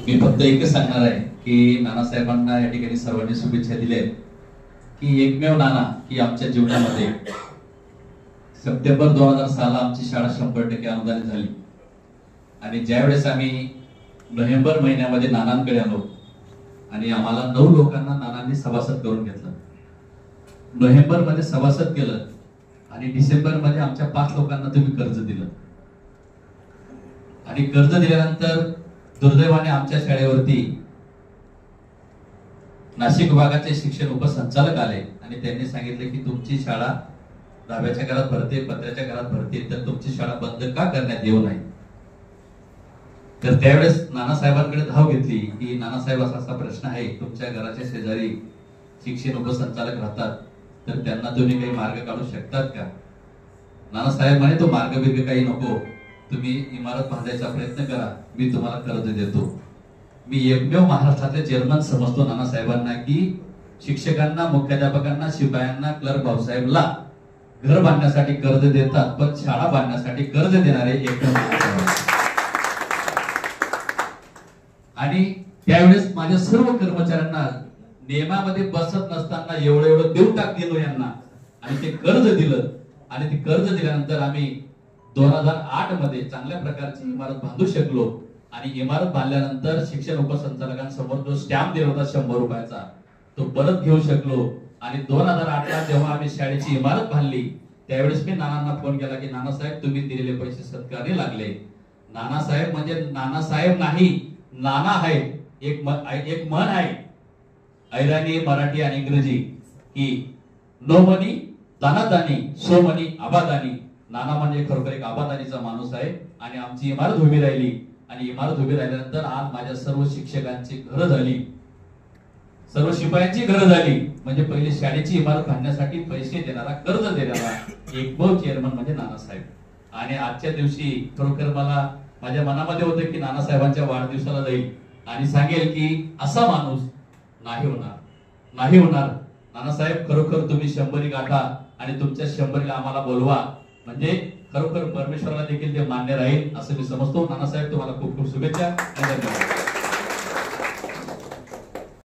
मी फक्त एकच सांगणार आहे की नानासाहेबांना या ठिकाणी सर्वांनी शुभेच्छा दिल्या की एकमेव नाना की आमच्या जीवनामध्ये सप्टेंबर 2006 ला आमची शाळा 100% अनुदानित झाली आणि ज्यावेळेस आम्ही नोव्हेंबर महिन्यामध्ये नानांकडे आलो आणि आम्हाला 9 लोकांना नानांनी सभासद करून घेतलं. नोव्हेंबर मध्ये सभासद केलं आणि डिसेंबर मध्ये आमच्या 5 लोकांना तुम्ही कर्ज दिलं आणि कर्ज दिल्यानंतर दुर्दैवाने आमच्या शाळेवरती नाशिक विभागाचे शिक्षण उपसंचालक आले आणि त्यांनी सांगितले की तुमची शाळा दहाव्याच्या घरात भरते, पत्र्याच्या घरात भरते, तर तुमची शाळा बंद का करण्यात येऊ नये. तर त्यावेळेस नानासाहेबांकडे धाव घेतली की नानासाहेब असा प्रश्न आहे, तुमच्या घराच्या शेजारी शिक्षण उपसंचालक राहतात तर त्यांना तुम्ही काही मार्ग काढू शकतात का. नानासाहेब म्हणे तो मार्ग बिर्ग काही नको, तुम्ही इमारत बांधायचा प्रयत्न करा, मी तुम्हाला कर्ज देतो. मी एकमेव महाराष्ट्रातले चेअरमन समजतो नानासाहेबांना की शिक्षकांना, मुख्याध्यापकांना, शिपायांना, क्लर्क भाऊसाहेबला घर बांधण्यासाठी कर्ज देतात पण शाळा बांधण्यासाठी कर्ज देणारे एकमेव. आणि त्यावेळेस माझ्या सर्व कर्मचाऱ्यांना नियमामध्ये बसत नसताना एवढं देऊन टाकलेलो यांना आणि ते कर्ज दिलं आणि ते कर्ज दिल्यानंतर आम्ही 2008 मध्ये चांगल्या प्रकारची इमारत बांधू शकलो आणि इमारत बांधल्यानंतर शिक्षण उपसंचालकांसमोर जो स्टॅम्प दिला होता 100 रुपयाचा तो परत घेऊ शकलो. आणि 2008 ला जेव्हा आम्ही शाळेची इमारत बांधली त्यावेळेस मी नानांना फोन केला की नानासाहेब तुम्ही दिलेले पैसे सत्कारणी लागले. नानासाहेब म्हणजे नानासाहेब नाही, नाना आहे. एक म्हण आहे ऐराणी, मराठी आणि इंग्रजी की नो मनी दानादानी, सो मनी आबादानी. नाना म्हणजे खरोखर एक आबादानीचा माणूस आहे आणि आमची इमारत उभी राहिली आणि इमारत उभी राहिल्यानंतर आज माझ्या सर्व शिक्षकांची घरं झाली, सर्व शिपायांची घरं झाली. म्हणजे पहिले शाळेची इमारत बांधण्यासाठी पैसे देणारा, कर्ज देणारा एकमेव चेअरमन म्हणजे नानासाहेब. आणि आजच्या दिवशी खरोखर मला माझ्या मनामध्ये होतं की नानासाहेबांच्या वाढदिवसाला जाईल आणि सांगेल की असा माणूस नाही होणार. नानासाहेब खरोखर तुम्ही 100 गाठा आणि तुमच्या 100 आम्हाला बोलवा, म्हणजे खरोखर परमेश्वराला देखील ते मान्य राहील असं मी समजतो. नानासाहेब तुम्हाला खूप खूप शुभेच्छा. धन्यवाद.